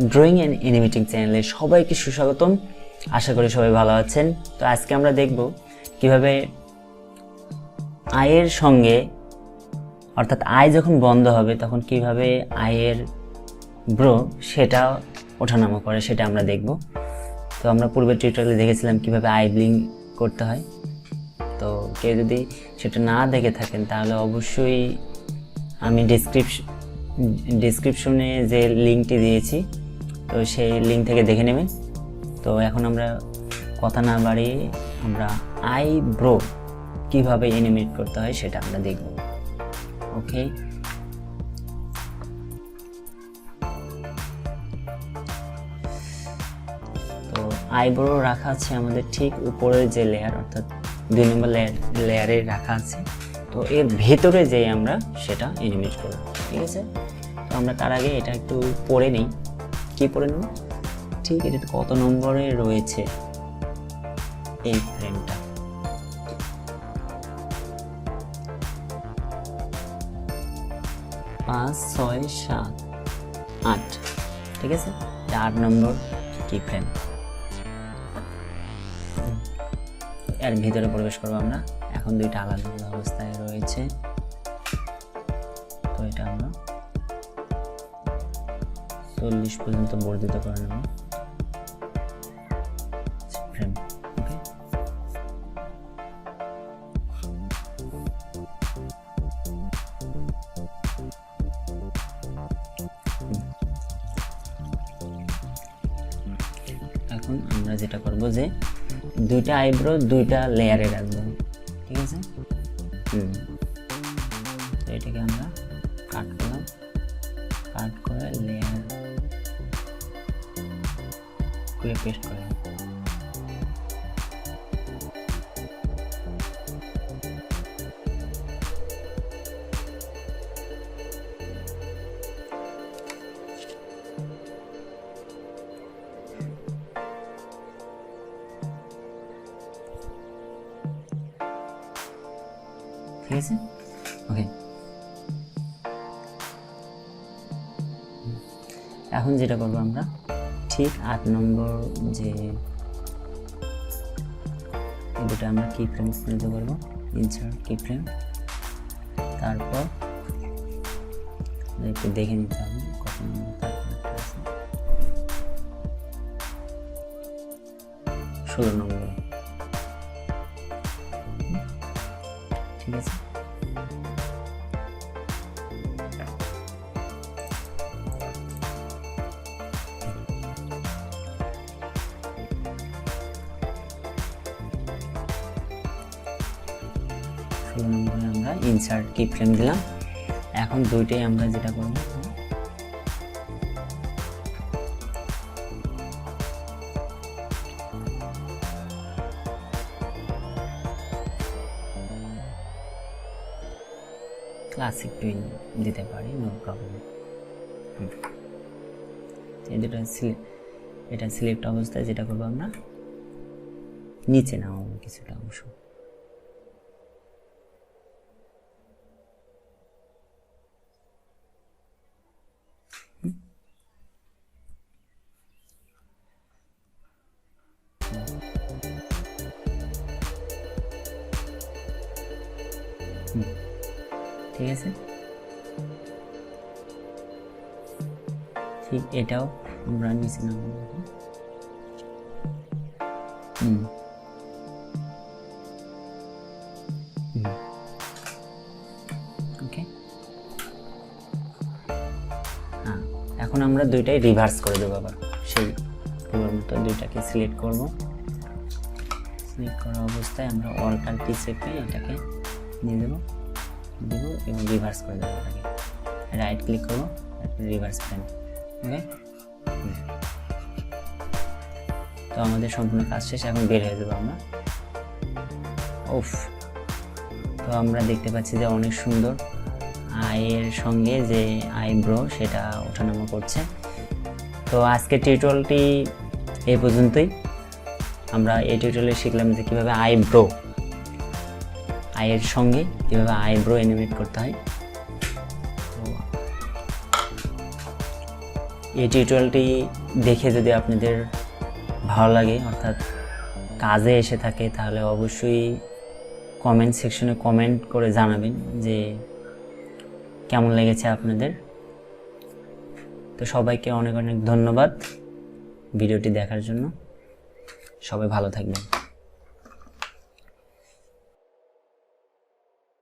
Drawing and অ্যানিমেটিং চ্যানেলে সবাইকে সুস্বাগতম। আশা করি সবাই ভালো আছেন। তো আজকে আমরা দেখব কিভাবে আয়ের সঙ্গে, অর্থাৎ আয় যখন বন্ধ হবে তখন কিভাবে আয়ের ব্রো সেটা ওঠানামা করে সেটা আমরা দেখব। তো আমরা পূর্বের টিউটোরিয়ালে দেখেছিলাম কিভাবে আই ব্লিং করতে হয়। তো কেউ যদি সেটা না দেখে থাকেন তাহলে অবশ্যই আমি ডিসক্রিপশনে যে লিঙ্কটি দিয়েছি তো সেই লিঙ্ক থেকে দেখে নেবেন। তো এখন আমরা কথা না বাড়িয়ে আমরা আইব্রো কিভাবে অ্যানিমেট করতে হয় সেটা আমরা দেখব। ওকে, তো আইব্রো রাখা আছে আমাদের ঠিক উপরের যে লেয়ার, অর্থাৎ 2 নম্বর লেয়ারে রাখা আছে। তো এর ভেতরে যেয়ে আমরা সেটা অ্যানিমেট করব, ঠিক আছে? তো আমরা তার আগে এটা একটু পড়ে নিই। কি পড়ে নেব? ঠিক এটা কত নম্বরে রয়েছে এই ফ্রেমটা। পাঁচ, 6, 7, 8, ঠিক আছে? 8 নম্বর কি ফ্রেম। এর ভিতরে প্রবেশ করবো আমরা। এখন দুইটা আলাদা আলাদা অবস্থায় রয়েছে। তো এটা আমরা 40 পর্যন্ত বর্ধিত করে নেব ফ্রেম। ওকে, এখন আমরা যেটা করব যে দুইটা আইব্রো দুইটা লেয়ারে রাখবো, ঠিক আছে? তো এটাকে আমরা কাট করলাম, কাট করে লেয়ার করে পেস্ট করলাম। ঠিক আছে? ওকে, এখন যেটা করবো আমরা ঠিক 8 নম্বর যে দুটো আমরা কি ফ্রেম নিতে পারবো, ইনসার্ট কি ফ্রেম। তারপর একটু দেখে নিতে হবে কত নম্বর। তারপর একটা আছে 16 নম্বর, ঠিক আছে? আমরা ইনসার্ট কি ফ্রেম দিলাম। এখন দুইটাই আমরা যেটা করব ক্লাসিক টুইন দিতে পারি, নো প্রবলেম। এটা সিলেক্ট অবস্থায় যেটা করবো আমরা নিচে নামাবো কিছুটা অংশ। ঠিক আছে, ঠিক এটাও আমরা নিচে নামাবো। ওকে, হ্যাঁ, এখন আমরা দুইটাই রিভার্স করে দেবো। আবার সেই পূর্বের মতো দুইটাকে সিলেক্ট করব। সিলেক্ট করা অবস্থায় আমরা অল্টার কি চেপে এটাকে নিয়ে দেবো এবং রিভার্স করে দেবো। এটাকে রাইট ক্লিক করবো, রিভার্স ফ্রেম। ওকে, তো আমাদের সম্পূর্ণ কাজ শেষ। এখন বের হয়ে যাবো আমরা। তো আমরা দেখতে পাচ্ছি যে অনেক সুন্দর আয়ের সঙ্গে যে আইব্রো সেটা ওঠানামা করছে। তো আজকের টিউটোরিয়ালটি এই পর্যন্তই। আমরা এই টিউটোরিয়ালে শিখলাম যে কীভাবে আয়ের সঙ্গে কীভাবে আইব্রো অ্যানিমেট করতে হয়। তো এই টিউটোরিয়ালটি দেখে যদি আপনাদের ভালো লাগে অর্থাৎ কাজে এসে থাকে তাহলে অবশ্যই কমেন্ট সেকশনে কমেন্ট করে জানাবেন যে কেমন লেগেছে আপনাদের। তো সবাইকে অনেক অনেক ধন্যবাদ ভিডিওটি দেখার জন্য। সবাই ভালো থাকবেন।